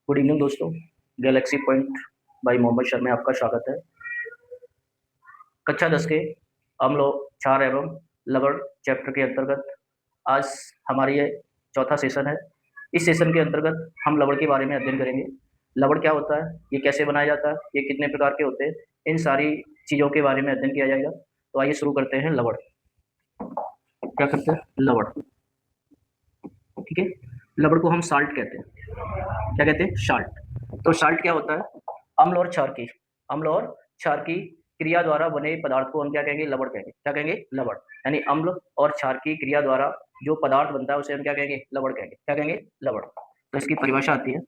Good evening दोस्तों। Galaxy Point by Mohammad Sharma में आपका स्वागत है। कक्षा 10 के अम्ल और क्षार एवं लवण चैप्टर के अंतर्गत आज हमारी ये चौथा सेशन है। इस सेशन के अंतर्गत हम लवण के बारे में अध्ययन करेंगे। लवण क्या होता है, ये कैसे बनाया जाता है, ये कितने प्रकार के होते हैं, इन सारी चीज़ों के बारे में अध्ययन किया जाएगा। तो आइए शुरू करते हैं। लवण क्या करते हैं? लवण, ठीक है। लवण को हम साल्ट कहते हैं। क्या कहते हैं? साल्ट। तो साल्ट क्या होता है? अम्ल और क्षार की क्रिया द्वारा बने पदार्थ को हम क्या कहेंगे? लवण कहेंगे। क्या कहेंगे? लवण। यानी अम्ल और क्षार की क्रिया द्वारा जो पदार्थ बनता है उसे हम क्या कहेंगे? लवण कहेंगे। क्या कहेंगे? लवण। तो इसकी परिभाषा आती है,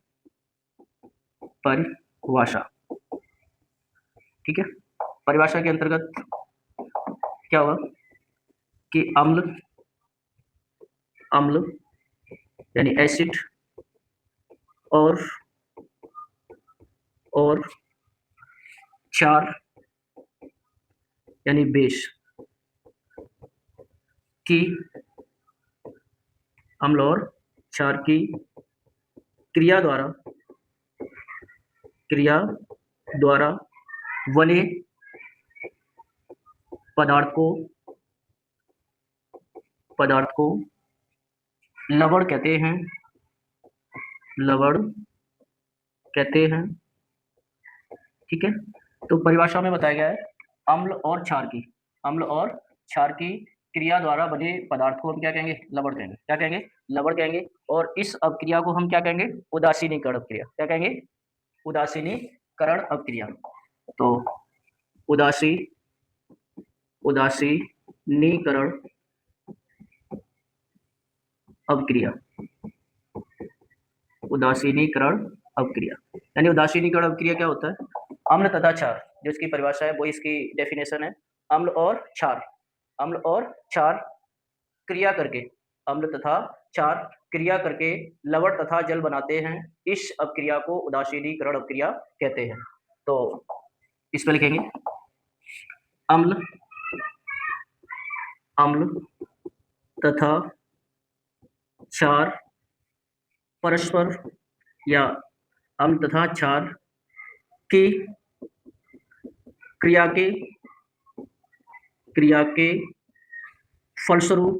परिभाषा, ठीक है। परिभाषा के अंतर्गत क्या होगा कि अम्ल यानी एसिड और क्षार यानी बेस की, अम्ल और क्षार की क्रिया द्वारा बने पदार्थ को लवण कहते हैं। ठीक है। तो परिभाषा में बताया गया है, अम्ल और क्षार की क्रिया द्वारा बने पदार्थ को हम क्या कहेंगे? लवण कहेंगे। क्या कहेंगे? लवण कहेंगे। और इस अपक्रिया को हम क्या कहेंगे? उदासीनीकरण अपक्रिया। क्या कहेंगे? उदासीनीकरण अपक्रिया। तो उदासीनीकरण अपक्रिया, यानी उदासीनीकरण अपक्रिया क्या होता है? अम्ल तथा क्षार, जो इसकी परिभाषा है वो इसकी डेफिनेशन है, अम्ल और क्षार क्रिया करके, अम्ल तथा क्षार क्रिया करके लवण तथा जल बनाते हैं। इस अपक्रिया को उदासीनीकरण अपक्रिया कहते हैं। तो इसमें लिखेंगे अम्ल तथा क्षार परस्पर, या अम्ल तथा क्षार की क्रिया के फलस्वरूप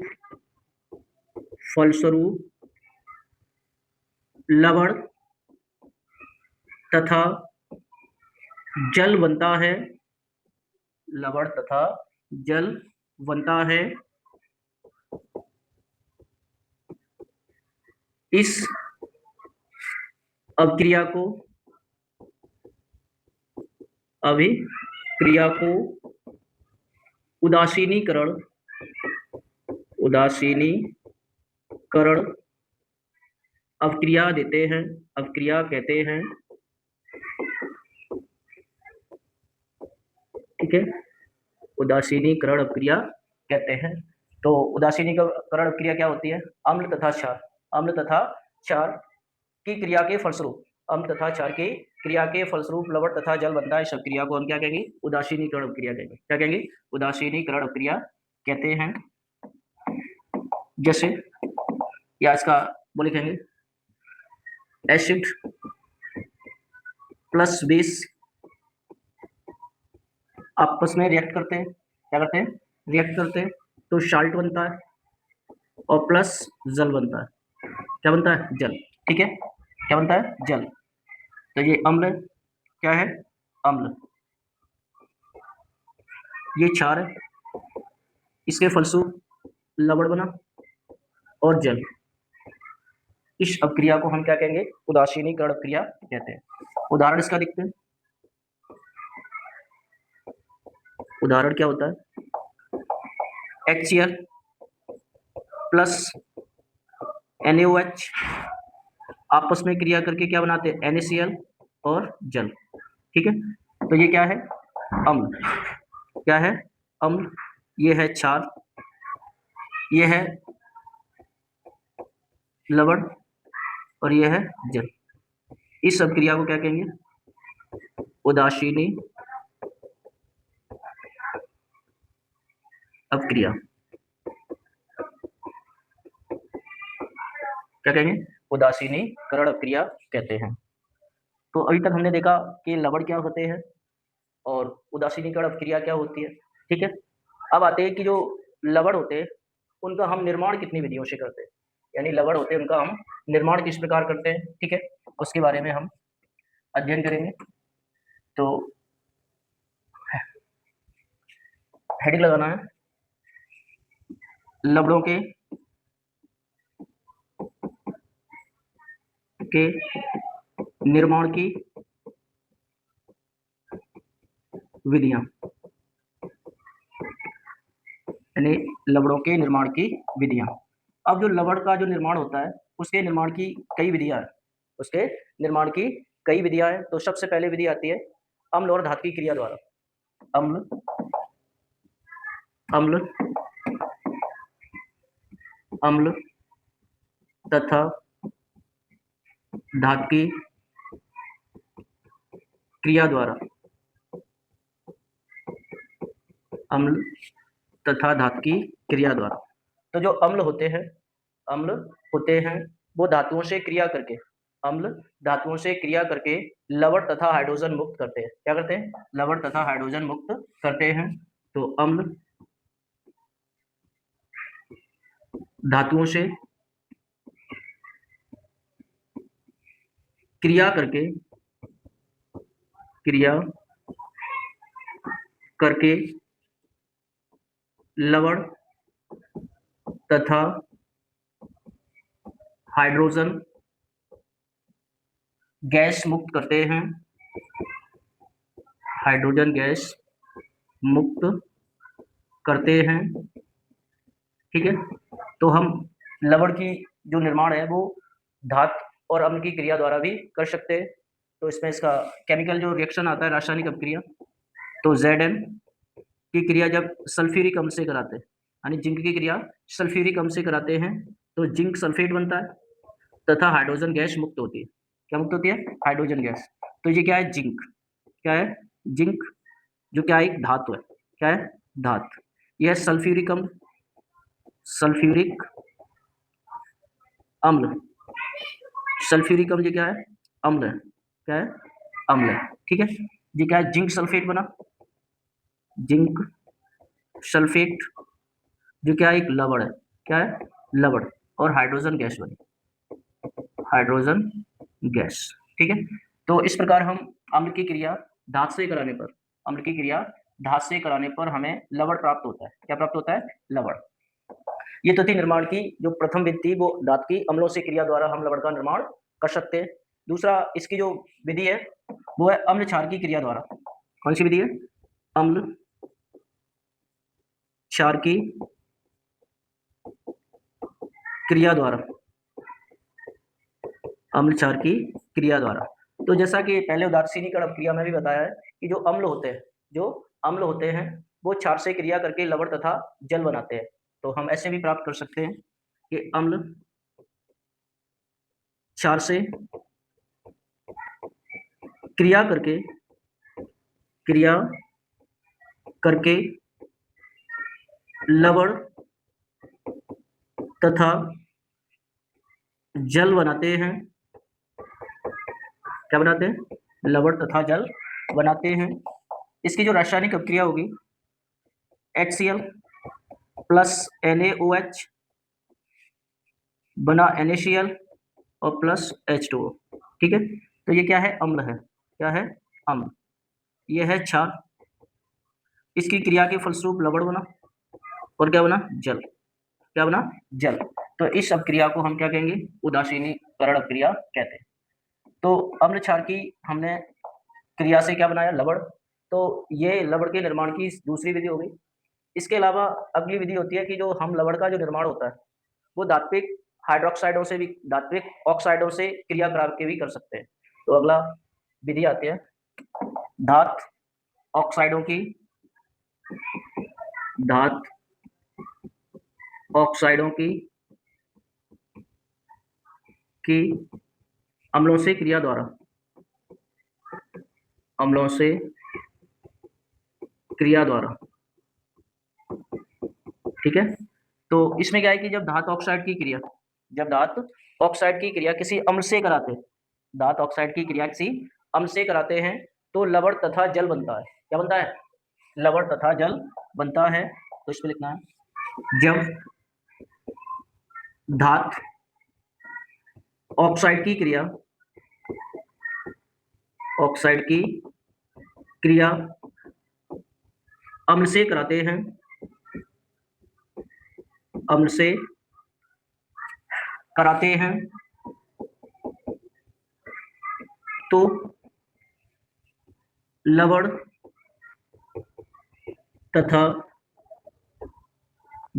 लवण तथा जल बनता है। इस अभिक्रिया को उदासीनीकरण अपक्रिया कहते हैं। ठीक है, उदासीनीकरण अपक्रिया कहते हैं। तो उदासीनीकरण अपक्रिया क्या होती है? अम्ल तथा क्षार की क्रिया के फलस्वरूप लवण तथा जल बनता है। इस क्रिया को हम क्या कहेंगे? उदासीनीकरण अपक्रिया कहेंगे। क्या कहेंगे? उदासीनीकरण अपक्रिया कहते हैं। जैसे या इसका वो लिखेंगे, एसिड प्लस बेस आपस में रिएक्ट करते हैं। क्या करते हैं? रिएक्ट करते हैं, तो साल्ट बनता है और प्लस जल बनता है। क्या बनता है? जल। ठीक है, क्या बनता है? जल। तो ये अम्ल क्या है? अम्ल। ये क्षार है, इसके फलस्वरूप लवण बना और जल। इस अपक्रिया को हम क्या कहेंगे? उदासीनीकरण अपक्रिया कहते हैं। उदाहरण इसका देखते हैं। उदाहरण क्या होता है? HCl प्लस NaOH आपस में क्रिया करके क्या बनाते हैं? NaCl और जल। ठीक है, तो ये क्या है? अम्ल। क्या है? अम्ल। ये है क्षार, ये है लवण और ये है जल। इस अपक्रिया को क्या कहेंगे? उदासीनी अपक्रिया। क्या कहेंगे? उदासीनीकरण अपक्रिया कहते हैं। तो अभी तक हमने देखा कि लवण क्या होते हैं और उदासीनीकरण अपक्रिया क्या होती है। ठीक है, अब आते हैं कि जो लवण होते हैं उनका हम निर्माण कितनी विधियों से करते हैं, यानी लवण होते हैं उनका हम निर्माण किस प्रकार करते हैं। ठीक है, उसके बारे में हम अध्ययन करेंगे। तो हेडिंग लगाना है लवणों के निर्माण की विधियां, यानी लवणों के निर्माण की विधियां। अब जो लवण का जो निर्माण होता है उसके निर्माण की कई विधियां हैं, उसके निर्माण की कई विधियां हैं। तो सबसे पहले विधि आती है अम्ल और धात्विक क्रिया द्वारा। अम्ल अम्ल अम्ल तथा धात्विक क्रिया द्वारा। अम्ल तथा धात्विक क्रिया द्वारा। तो जो अम्ल होते हैं वो धातुओं से क्रिया करके, अम्ल धातुओं से क्रिया करके लवण तथा हाइड्रोजन मुक्त करते हैं। क्या करते हैं? लवण तथा हाइड्रोजन मुक्त करते हैं। तो अम्ल धातुओं से क्रिया करके लवण तथा हाइड्रोजन गैस मुक्त करते हैं। हाइड्रोजन गैस मुक्त करते हैं। ठीक है, तो हम लवण की जो निर्माण है वो धात और अम्ल की क्रिया द्वारा भी कर सकते हैं। तो इसमें इसका केमिकल जो रिएक्शन आता है, रासायनिक अपक्रिया, तो Zn की क्रिया जब सल्फ्यूरिक अम्ल से कराते हैं, यानी जिंक की क्रिया सल्फ्यूरिक अम्ल से कराते हैं तो जिंक सल्फेट बनता है तथा हाइड्रोजन गैस मुक्त होती है। क्या मुक्त होती है? Hydrogen gas. तो ये क्या है? जिंक। क्या है? जिंक, जो क्या है? एक धातु है। क्या है? धात। यह सल्फ्यूरिक अम्ल, सल्फ्यूरिक अम्ल, सल्फ्यूरिक अम्ल ये क्या है? अम्ल है। क्या है? अम्ल है। ठीक है, ये क्या है? जिंक सल्फेट बना, जिंक सल्फेट, जो क्या है? एक लवण है। क्या है? लवण। और हाइड्रोजन गैस बनी, हाइड्रोजन गैस। ठीक है, तो इस प्रकार हम अम्ल की क्रिया धात से कराने पर, अम्ल की क्रिया धात से कराने पर हमें लवण प्राप्त होता है। क्या प्राप्त होता है? लवण। ये तो थी निर्माण की जो प्रथम विधि थी, वो धात की अम्लों से क्रिया द्वारा हम लवण का निर्माण कर सकते हैं। दूसरा इसकी जो विधि है वो है अम्ल क्षार की क्रिया द्वारा। कौन सी विधि है? अम्ल क्षार की क्रिया द्वारा। अम्ल क्षार की क्रिया द्वारा। तो जैसा कि पहले उदासीनीकरण अपक्रिया में भी बताया है कि जो अम्ल होते हैं वो क्षार से क्रिया करके लवण तथा जल बनाते हैं। तो हम ऐसे भी प्राप्त कर सकते हैं कि अम्ल क्षार से क्रिया करके लवण तथा जल बनाते हैं। क्या बनाते हैं? लवण तथा जल बनाते हैं। इसकी जो रासायनिक अपक्रिया होगी HCl प्लस NaOH बना NaCl और प्लस H2O। ठीक है, तो ये क्या है? अम्ल है। क्या है? अम्ल। ये है क्षार, इसकी क्रिया के फलस्वरूप लवण बना और क्या बना? जल। क्या बना? जल। तो इस अपक्रिया को हम क्या कहेंगे? उदासीनीकरण अपक्रिया कहते हैं। तो अम्ल क्षार की हमने क्रिया से क्या बनाया? लवण। तो ये लवण के निर्माण की दूसरी विधि हो गई। इसके अलावा अगली विधि होती है कि जो हम लवण का जो निर्माण होता है वो धात्विक हाइड्रोक्साइडों से भी, धात्विक ऑक्साइडों से क्रिया करा के भी कर सकते हैं। तो अगला विधि आती है धात ऑक्साइडों की, धात ऑक्साइडों की अम्लों से क्रिया द्वारा, अम्लों से क्रिया द्वारा। ठीक है, तो इसमें क्या है कि जब धात ऑक्साइड की क्रिया, जब धात ऑक्साइड की क्रिया किसी अम्ल से कराते हैं, धात ऑक्साइड की क्रिया किसी अम्ल से कराते हैं तो लवण तथा जल बनता है। क्या बनता है? लवण तथा जल बनता है। तो इसमें लिखना है, जब धात ऑक्साइड की क्रिया, ऑक्साइड की क्रिया अम्ल से कराते हैं, अम्ल से कराते हैं तो लवण तथा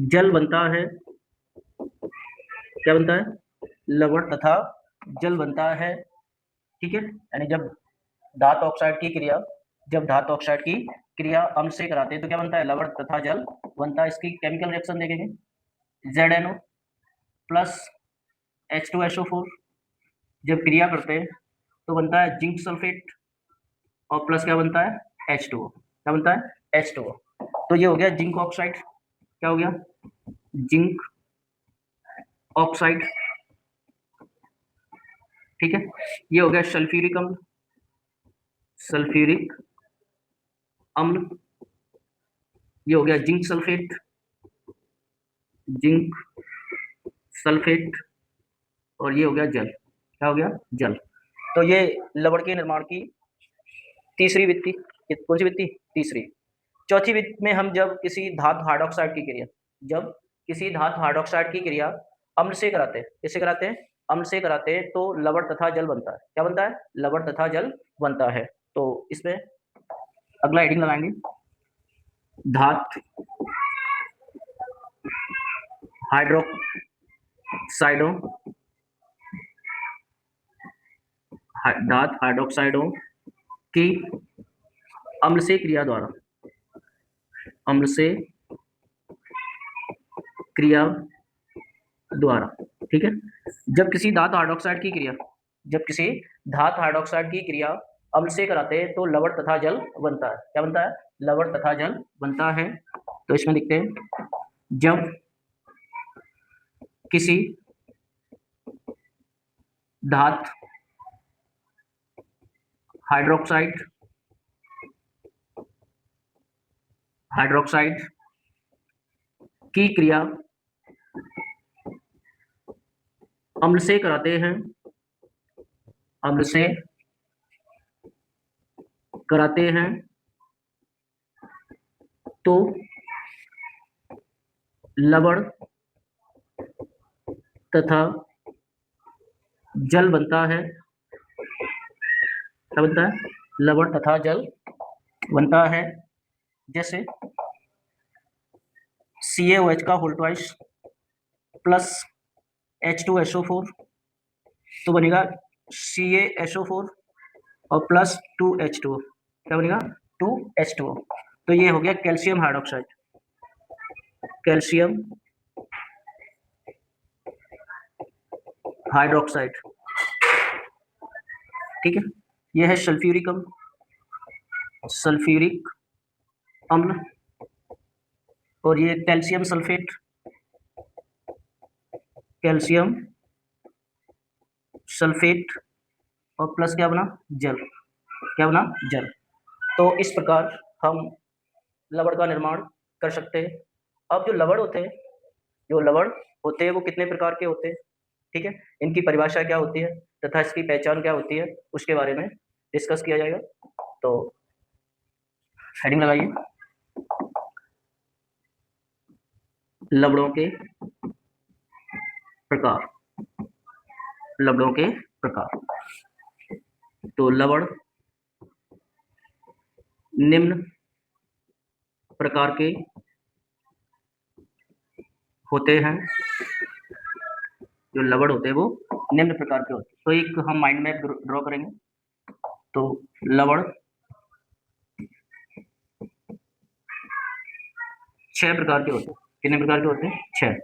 जल बनता है। क्या बनता है? लवण तथा जल बनता है। ठीक है, यानी जब धात ऑक्साइड की क्रिया, जब धात ऑक्साइड की क्रिया अम्ल से कराते हैं तो क्या बनता है? लवण तथा जल बनता है। इसकी केमिकल रिएक्शन देखेंगे, ZnO प्लस H2SO4 जब क्रिया करते हैं तो बनता है जिंक सल्फेट और प्लस क्या बनता है? H2O। क्या बनता है? H2O। तो ये हो गया जिंक ऑक्साइड। क्या हो गया? Zinc oxide. ठीक है, ये हो गया सल्फ्यूरिक अम्ल, सल्फ्यूरिक अम्ल। ये हो गया जिंक सल्फेट, जिंक सल्फेट। और ये हो गया जल। क्या हो गया? जल। तो ये लवण के निर्माण की तीसरी विधि। कौन सी विधि? तीसरी। चौथी विधि में हम जब किसी धातु हाइड्रोक्साइड की क्रिया, जब किसी धातु हाइड्रोक्साइड की क्रिया अम्ल से कराते हैं, किससे कराते हैं? अम्ल से कराते हैं तो लवण तथा जल बनता है। क्या बनता है? लवण तथा जल बनता है। तो इसमें अगला हेडिंग लगाएंगे, धातु हाइड्रोक्साइडों, धातु हाइड्रोक्साइडों की अम्ल से क्रिया द्वारा, अम्ल से क्रिया द्वारा। ठीक है, जब किसी धातु हाइड्रोक्साइड की क्रिया, जब किसी धातु हाइड्रोक्साइड की क्रिया अम्ल से कराते हैं तो लवण तथा जल बनता है। क्या बनता है? लवण तथा जल बनता है। तो इसमें लिखते हैं, जब किसी धातु हाइड्रोक्साइड, हाइड्रोक्साइड की क्रिया अम्ल से कराते हैं, अम्ल से कराते हैं तो लवण तथा जल बनता है। क्या बनता है? लवण तथा जल बनता है। जैसे CaOH का होल ट्वाइस प्लस H2SO4 तो बनेगा CaSO4 और प्लस 2H2O। क्या बनेगा? 2H2O। तो ये हो गया कैल्शियम हाइड्रोक्साइड, कैल्शियम हाइड्रोक्साइड। ठीक है, ये है सल्फ्यूरिक अम्ल, सल्फ्यूरिक अम्ल। और ये कैल्शियम सल्फेट, कैल्शियम सल्फेट और प्लस क्या बना? जल। क्या बना? जल। तो इस प्रकार हम लवण का निर्माण कर सकते हैं। अब जो लवण होते हैं, जो लवण होते हैं वो कितने प्रकार के होते हैं? ठीक है, इनकी परिभाषा क्या होती है तथा इसकी पहचान क्या होती है, उसके बारे में डिस्कस किया जाएगा। तो हेडिंग लगाइए, लवणों के प्रकार, लवणों के प्रकार। तो लवण निम्न प्रकार के होते हैं, जो लवण होते हैं वो निम्न प्रकार के होते हैं। तो एक हम माइंड मैप ड्रॉ करेंगे। तो लवण 6 प्रकार के होते हैं। कितने प्रकार के होते हैं? 6।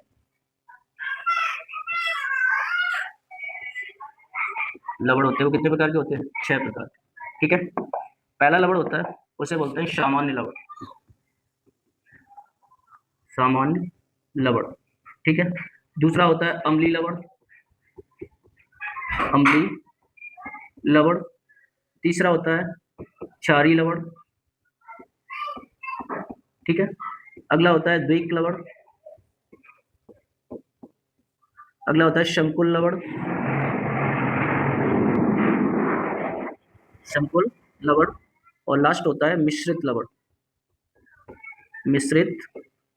लवण होते हैं वो कितने प्रकार के होते हैं? 6 प्रकार के। ठीक है, पहला लवण होता है उसे बोलते हैं सामान्य लवण, सामान्य लवण। ठीक है, दूसरा होता है अम्लीय लवण, अम्लीय लवण। तीसरा होता है क्षारीय लवण, ठीक है। अगला होता है द्विक लवण, अगला होता है शंकुल लवण, शंकुल लवण, और लास्ट होता है मिश्रित लवण, मिश्रित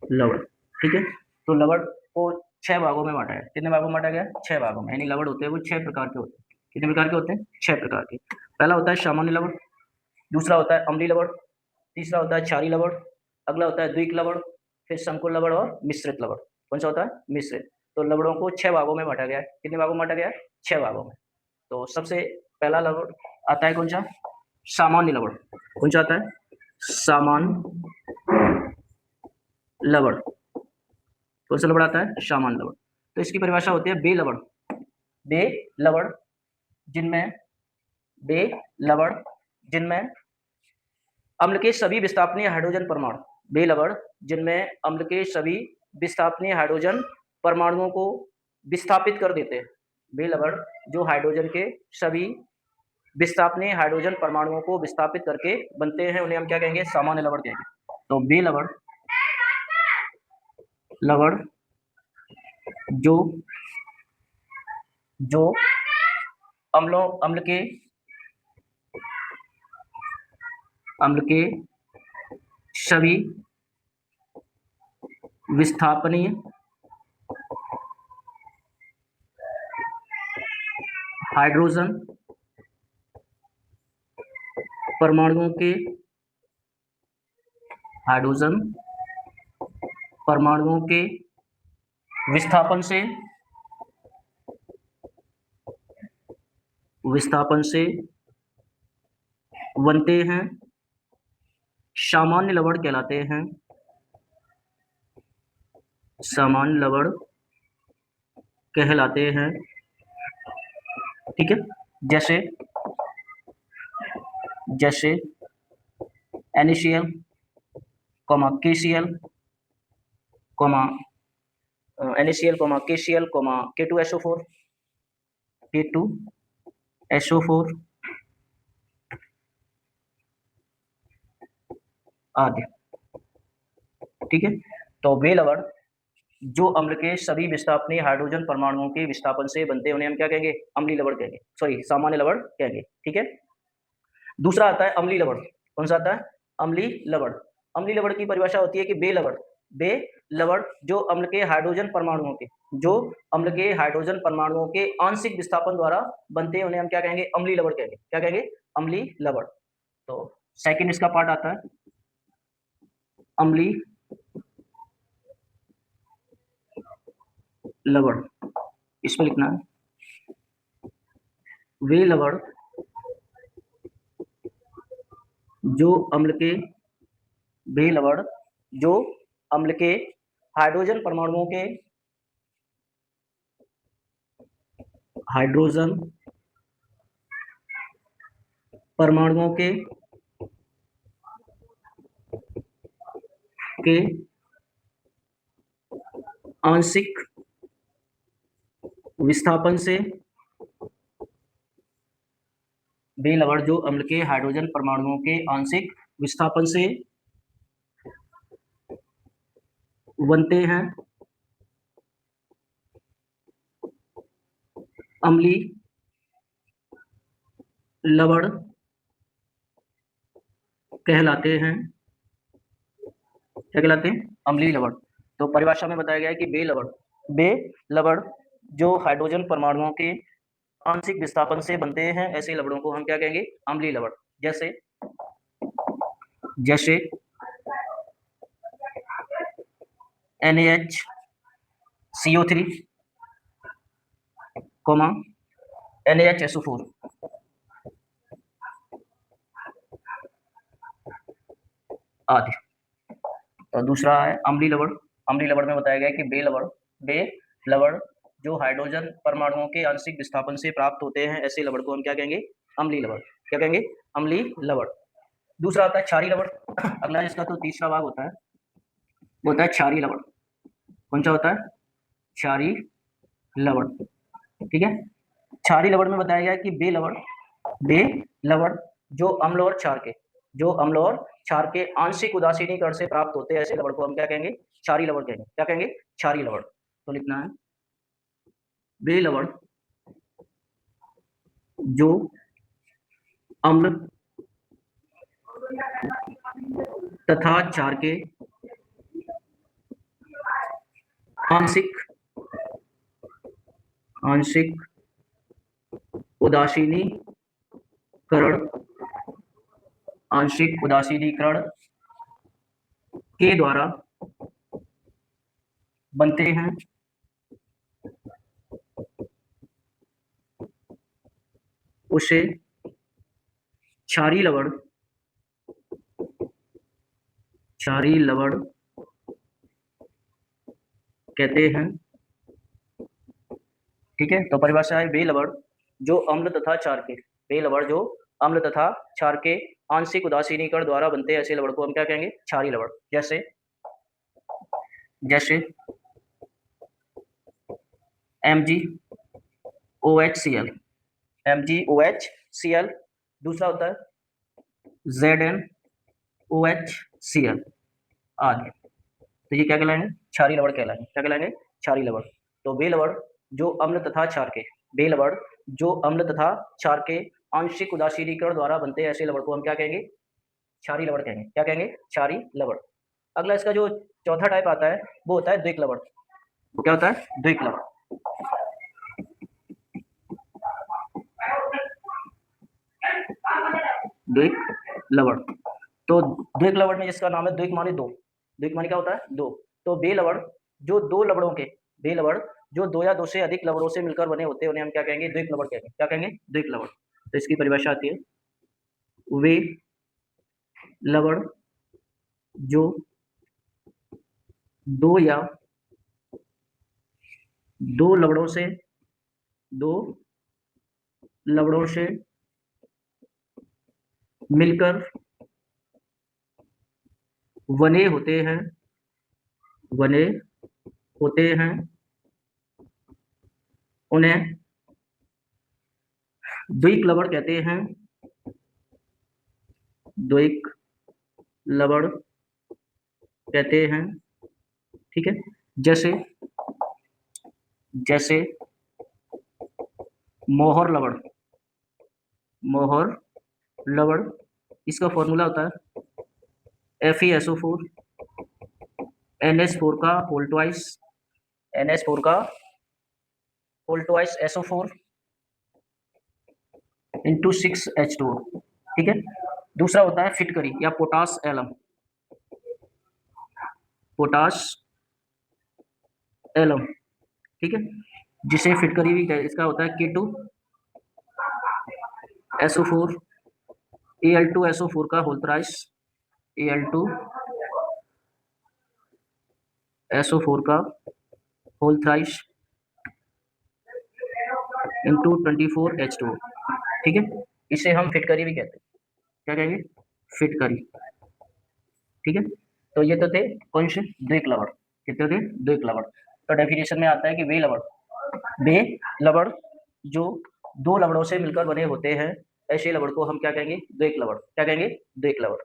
लवण, ठीक है। तो लवण को 6 भागों में बांटा है। कितने भागों में बांटा गया? 6 भागों में। यानी लवण होते हैं वो 6 प्रकार के होते हैं। कितने प्रकार के होते हैं? 6 प्रकार के। पहला होता है सामान्य लवण, दूसरा होता है अम्लीय लवण, तीसरा होता है क्षारीय लवण, अगला होता है द्विक लवण, फिर संकुल लवण और मिश्रित लवण। कौन सा होता है? मिश्रित। तो लवणों को 6 भागों में बांटा गया है। कितने भागों में बांटा गया है? 6 भागों में। तो सबसे पहला लवण आता है कौन सा? सामान्य लवण। कौन सा आता है? सामान्य लवण। कौन सा लवण आता है? सामान्य लवण। तो इसकी परिभाषा होती है बे लवण। बे लवण जिनमें बे लवण जिनमें अम्ल के सभी विस्थापनीय हाइड्रोजन परमाणु, बे लवण जिनमें अम्ल के सभी विस्थापनीय हाइड्रोजन परमाणुओं को विस्थापित कर देते हैं। बे लवण जो हाइड्रोजन के सभी विस्थापनीय हाइड्रोजन परमाणुओं को विस्थापित करके बनते हैं, उन्हें हम क्या कहेंगे? सामान्य लवण कहेंगे। तो बे लवण लवण जो जो अम्ल के सभी विस्थापनीय हाइड्रोजन परमाणुओं के विस्थापन से बनते हैं, सामान्य लवण कहलाते हैं। सामान्य लवण कहलाते हैं, ठीक है। जैसे NaCl, KCl, NaCl, KCl, K2SO4, आदि, ठीक है। तो वे लवण जो अम्ल के सभी विस्थापनीय हाइड्रोजन परमाणुओं के विस्थापन से बनते हैं, उन्हें हम क्या कहेंगे? अम्लीय लवण कहेंगे, सॉरी सामान्य लवण कहेंगे, ठीक है। दूसरा आता है अम्लीय लवण। कौन सा आता है? अम्लीय लवण। अम्लीय लवण की परिभाषा होती है कि बे लवण जो अम्ल के हाइड्रोजन परमाणुओं के आंशिक विस्थापन द्वारा बनते हैं, उन्हें हम क्या कहेंगे? अम्लीय लवण कहेंगे। क्या कहेंगे? अम्लीय लवण। तो सेकंड इसका पार्ट आता है अम्लीय लवण। इसमें लिखना है वे लवण जो अम्ल के वे लवण जो अम्ल के हाइड्रोजन परमाणुओं के के आंशिक विस्थापन से बे लवण जो अम्ल के हाइड्रोजन परमाणुओं के आंशिक विस्थापन से बनते हैं, अम्लीय लवण कहलाते हैं। क्या कहलाते हैं? अम्लीय लवण। तो परिभाषा में बताया गया है कि बे लवण जो हाइड्रोजन परमाणुओं के आंशिक विस्थापन से बनते हैं, ऐसे लवणों को हम क्या कहेंगे? अम्लीय लवण। जैसे NaHCO3, NaHSO4 आदि। तो दूसरा है अम्लीय लवण। अम्लीय लवण में बताया गया है कि बे लवण जो हाइड्रोजन परमाणुओं के आंशिक विस्थापन से प्राप्त होते हैं, ऐसे लवण को हम क्या कहेंगे? अम्लीय लवण। क्या कहेंगे? अम्लीय लवण। दूसरा आता है क्षारीय लवण। अगला इसका तो तीसरा भाग होता है, वो होता है क्षारीय लवण। कौन सा होता है? क्षारीय लवण, ठीक है। क्षारीय लवण में बताया गया है कि बे लवण जो अम्ल और क्षार के आंशिक उदासीनीकरण से प्राप्त होते हैं ऐसे लवण को हम क्या कहेंगे? क्षारीय लवण कहेंगे। क्या कहेंगे? क्षारीय लवण। तो लिखना है वे लवण जो अम्ल तथा क्षार के आंशिक उदासीनीकरण के द्वारा बनते हैं उसे क्षारीय लवण कहते हैं। ठीक है, तो परिभाषा है वे लवण जो अम्ल तथा क्षार के आंशिक उदासीनीकरण द्वारा बनते हैं ऐसे लवण को हम क्या कहेंगे? क्षारीय लवण। जैसे MgOHCl, दूसरा होता है ZnOHCl आदि। तो ये क्या कहलाएंगे? क्षारीय लवण कहलाएंगे। क्या कहलाएंगे? क्षारीय लवण। तो वे लवण जो अम्ल तथा क्षार के आंशिक उदासीनीकरण द्वारा बनते हैं ऐसे लवण को हम क्या कहेंगे? क्षारीय लवण कहेंगे। क्या कहेंगे? क्षारीय लवण। अगला इसका जो चौथा टाइप आता है वो होता है द्विक लवण। वो क्या होता है? द्विक लवण। द्विक लवण। तो द्विक लवण में जिसका नाम है द्विक माने दो। द्विक माने क्या होता है? दो। तो वे लवण जो दो या दो से अधिक लवणों से मिलकर बने होते हैं उन्हें हम क्या कहेंगे? द्विक लवण कहेंगे। क्या कहेंगे? द्विक लवण। तो इसकी परिभाषा आती है वे लवण जो दो या दो लवणों से मिलकर बने होते हैं उन्हें द्विक लवण कहते हैं। द्विक लवण कहते हैं। ठीक है, जैसे मोहर लवण इसका फॉर्मूला होता है FeSO4 NH4 का whole twice SO4 into 6H2O। ठीक है, दूसरा होता है फिटकरी या पोटास एलम। ठीक है, जिसे फिटकरी भी कहते हैं। इसका होता है K2SO4 Al2SO4 का होल थ्राइस Al2SO4 का होल थ्राइस इंटू 24H2O। ठीक है, इसे हम फिटकरी भी कहते हैं। क्या कहेंगे? फिटकरी। ठीक है, तो ये तो थे कौन से? द्विक लवण। कितने थे? द्विक लवण। तो डेफिनेशन में आता है कि वे लवण जो दो लवणों से मिलकर बने होते हैं ऐसे लवण को हम क्या कहेंगे? द्विक लवण। क्या कहेंगे? द्विक लवण।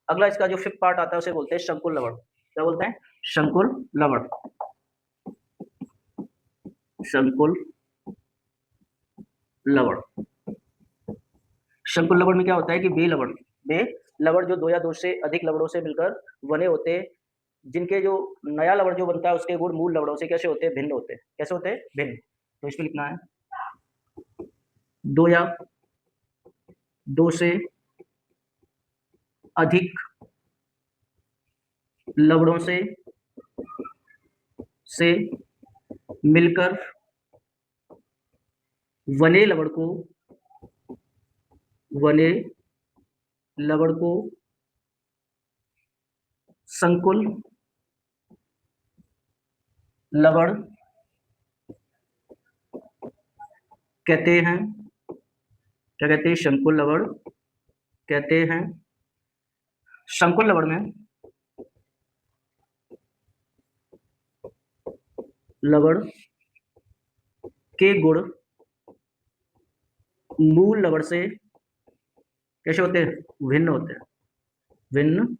अगला इसका जो फिफ्थ पार्ट आता है उसे बोलते हैं संकुल लवण। क्या बोलते हैं? संकुल लवण। संकुल लवण में क्या होता है कि वे लवण जो दो या दो से अधिक लवणों से मिलकर बने होते हैं, जिनके जो नया लवण जो बनता है उसके गुण मूल लवणों से कैसे होते हैं? भिन्न होते हैं। कैसे होते हैं? भिन्न। तो इसमें लिखना है दो या दो से अधिक लवणों से मिलकर बने लवण को संकुल लवण कहते हैं। क्या कहते हैं? संकुल लवण कहते हैं। संकुल लवण में लवण के गुण मूल लवण से कैसे होते हैं? भिन्न होते हैं, भिन्न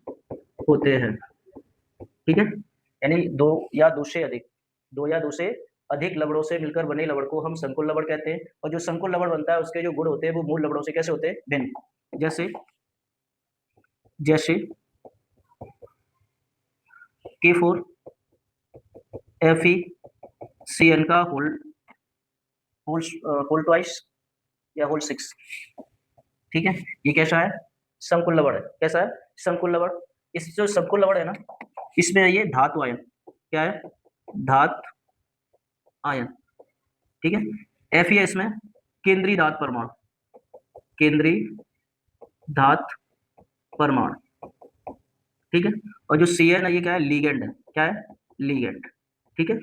होते हैं। ठीक है, यानी दो या दो से अधिक लवणों से मिलकर बने लवण को हम संकुल लवण कहते हैं। और जो संकुल लवण बनता है उसके जो गुण होते हैं वो मूल लवणों से कैसे होते हैं? भिन्न। जैसे जैसे K4 FeCN का होल ट्वाइस या होल 6। ठीक है, ये कैसा है? संकुल लवण है। कैसा है? संकुल लवण। इस जो संकुल लवण है ना, इसमें है ये धातु आयन। क्या है? धातु आयन। ठीक है, Fe है इसमें केंद्रीय धातु परमाणु, केंद्रीय धातु परमाणु। ठीक है, और जो Cn है ये क्या है? लीगेंड है। क्या है? लीगेंड। ठीक है,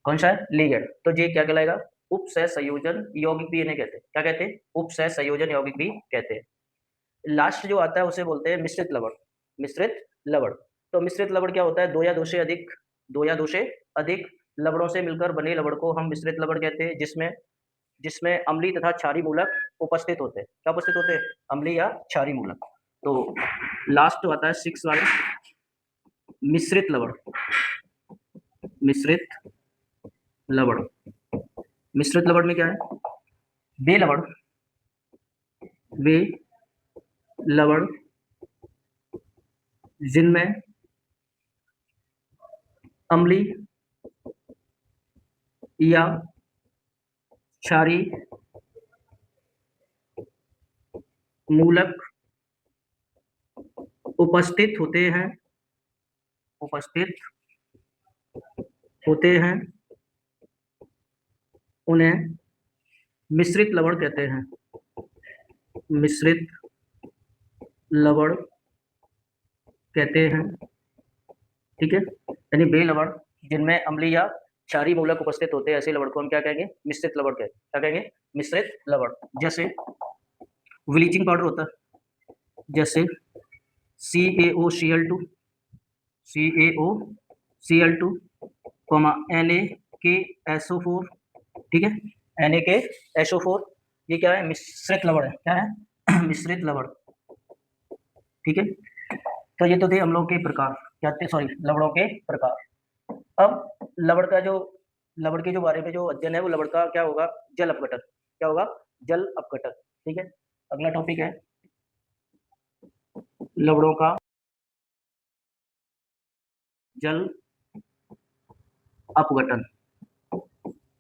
कौन सा है? लीगेंड। तो ये क्या कहलाएगा? उपसह संयोजन यौगिक भी इन्हें कहते हैं। क्या कहते हैं? उपसह संयोजन यौगिक भी कहते हैं। लास्ट जो आता है उसे बोलते हैं मिश्रित लवण। मिश्रित लवण। तो मिश्रित लवण क्या होता है? दो या दो से अधिक लवणों से मिलकर बने लवण को हम मिश्रित लवण कहते हैं, जिसमें जिसमें अम्लीय तथा क्षारीय मूलक उपस्थित होते हैं। क्या उपस्थित होते हैं? अम्लीय या क्षारीय मूलक। तो लास्ट जो आता है 6 वाला, मिश्रित लवण। मिश्रित लवण। मिश्रित लवण में क्या है? वे लवण वे लवण जिनमें अम्लीय या क्षारीय मूलक उपस्थित होते हैं उन्हें मिश्रित लवण कहते हैं। मिश्रित लवण कहते हैं। ठीक है, यानी वे लवण जिनमें अम्लीय या क्षारीय मूलक उपस्थित होते हैं, ऐसे लवण को हम क्या कहेंगे? मिश्रित लवण कहेंगे। क्या कहेंगे? मिश्रित लवण। जैसे ब्लीचिंग पाउडर होता है, जैसे CaOCl2 CaOCl2, NaKSO4। ठीक है, NaKSO4 ये क्या है? मिश्रित लवण है। क्या है? मिश्रित लवण। ठीक है, तो ये तो थे अम्लों के प्रकार, क्या थे? सॉरी, लवणों के प्रकार। अब लवण के जो बारे में जो अध्ययन है वो लवण का क्या होगा? जल अपघटन। क्या होगा? जल अपघटन। ठीक है, अगला टॉपिक है लवणों का जल अपघटन।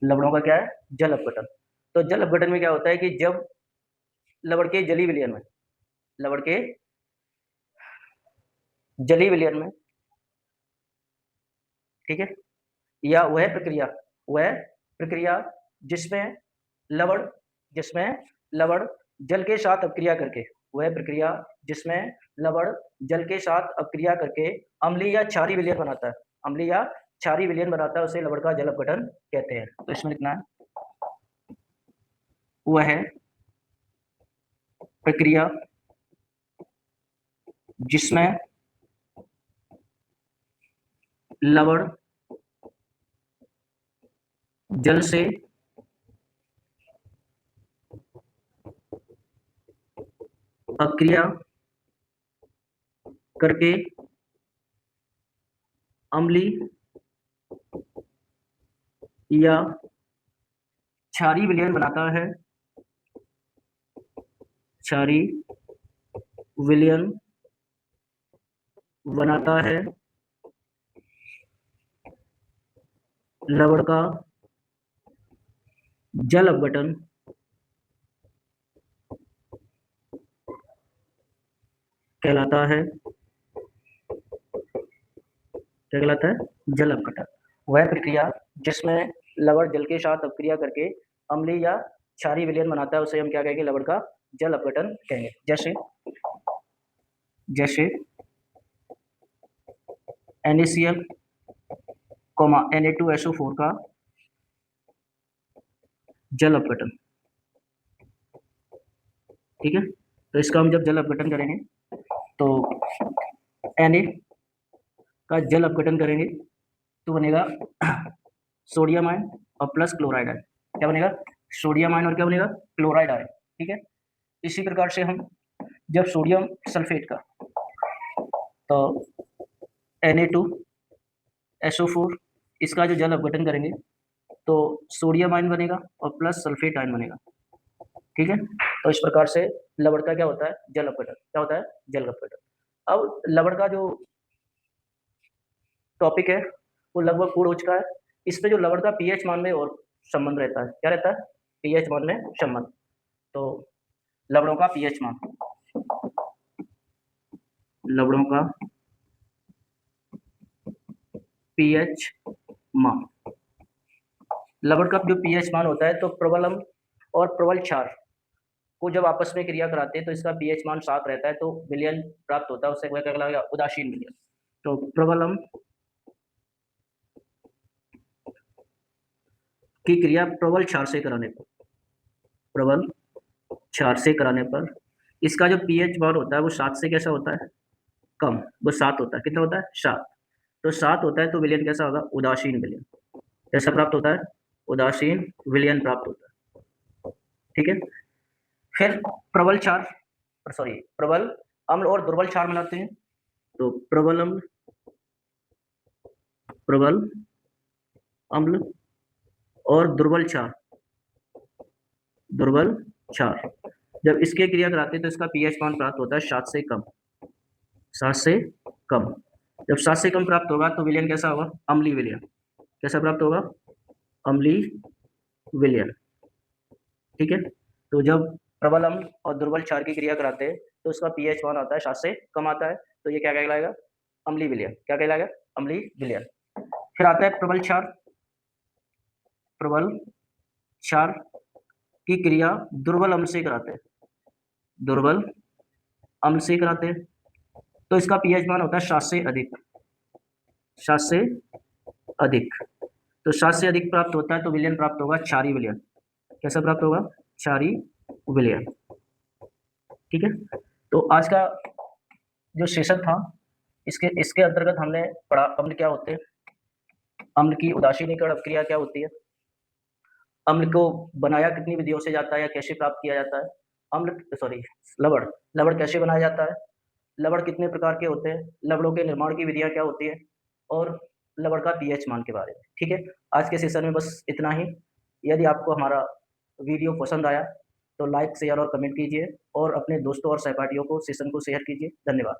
लवणों का क्या है? जल अपघटन। तो जल अपघटन में क्या होता है कि जब लवण के जलीय विलयन में लवण के जलीय विलयन में, ठीक है, या वह प्रक्रिया जिसमें लवण जल के साथ अपक्रिया करके वह प्रक्रिया जिसमें लवण जल के साथ अपक्रिया करके अम्लीय या क्षारीय विलयन बनाता है। अम्लीय या क्षारीय विलयन बनाता है, उसे लवण का जल अपघटन कहते हैं। तो इसमें लिखना है वह प्रक्रिया जिसमें लवण जल से अपक्रिया करके अम्लीय या क्षारीय विलयन बनाता है। क्षारीय विलयन बनाता है, लवण का जल अपघटन कहलाता है। क्या कहलाता है? जल अपघटन। वह प्रक्रिया जिसमें लवण जल के साथ अपक्रिया करके अम्लीय या क्षारीय विलयन बनाता है, उसे हम क्या कहेंगे? लवण का जल अपघटन कहेंगे। जैसे NaCl, Na2SO4 का जल अपघटन। ठीक है, तो इसका हम जब जल अपघटन करेंगे तो Na का जल अपघटन करेंगे तो बनेगा सोडियम आयन और प्लस क्लोराइड आयन। क्या बनेगा? सोडियम आयन और क्या बनेगा? Chloride ion. ठीक है, इसी प्रकार से हम जब सोडियम सल्फेट का, तो Na2SO4 इसका जो जल अपघटन करेंगे तो सोडियम आयन बनेगा और प्लस सल्फेट आयन बनेगा। ठीक है, तो इस प्रकार से लवण का क्या होता है, जल अपघटन। क्या होता है, जल अपघटन। अब लवण का जो टॉपिक है वो लगभग पूर्ण हो चुका है। इस पे जो लवण का पीएच मान में और संबंध रहता है, क्या रहता है, पीएच मान में संबंध। तो लवणों का पीएच मान, लवणों का पीएच मान, लवण का जो पीएच मान होता है, तो प्रबल अम्ल और प्रबल क्षार को जब आपस में क्रिया कराते हैं तो इसका पीएच मान 7 रहता है, तो विलयन प्राप्त होता है, उससे क्या कहलाएगा, उदासीन विलयन। तो प्रबल अम्ल की क्रिया प्रबल क्षार से कराने पर, प्रबल क्षार से कराने पर इसका जो पीएच मान होता है वो 7 से कैसा होता है, कम। वो 7 होता है, कितना होता है, 7। तो 7 होता है तो विलयन कैसा होगा, उदासीन विलयन। कैसा प्राप्त होता है, उदासीन विलयन प्राप्त होता है। ठीक है, फिर प्रबल क्षार, सॉरी, प्रबल अम्ल और दुर्बल क्षार मिलाते हैं। तो प्रबल अम्ल, प्रबल अम्ल और दुर्बल क्षार, दुर्बल क्षार जब इसके क्रिया कराते हैं तो इसका पीएच मान प्राप्त होता है 7 से कम, 7 से कम। जब 7 से कम प्राप्त होगा तो विलयन कैसा होगा, अम्लीय विलयन। कैसा प्राप्त होगा, अम्लीय विलयन। ठीक है, तो जब प्रबल अम्ल और दुर्बल क्षार की क्रिया कराते हैं तो उसका पीएच मान आता है 7 से कम आता है, तो ये क्या कहलाएगा, अम्लीय विलयन। क्या कहलाएगा, अम्लीय विलयन। फिर आता है प्रबल क्षार, प्रबल क्षार की क्रिया दुर्बल अम्ल से कराते हैं, दुर्बल अम्ल से कराते हैं, तो इसका पीएच मान होता है 7 से अधिक, 7 से अधिक। तो 7 से अधिक प्राप्त होता है तो विलयन प्राप्त होगा क्षारीय विलयन। कैसा प्राप्त होगा, क्षारीय विलयन। ठीक है, तो आज का जो सेशन था इसके इसके अंतर्गत हमने पढ़ा अम्ल क्या होते हैं, अम्ल की उदासीनीकरण अपक्रिया क्या होती है, अम्ल को बनाया कितनी विधियों से जाता है या कैसे प्राप्त किया जाता है, अम्ल सॉरी लवण, लवण कैसे बनाया जाता है, लवण कितने प्रकार के होते हैं, लवणों के निर्माण की विधियां क्या होती है, और लवण का पीएच मान के बारे में। ठीक है, आज के सेशन में बस इतना ही। यदि आपको हमारा वीडियो पसंद आया तो लाइक, शेयर और कमेंट कीजिए और अपने दोस्तों और सहपाठियों को सेशन को शेयर कीजिए। धन्यवाद।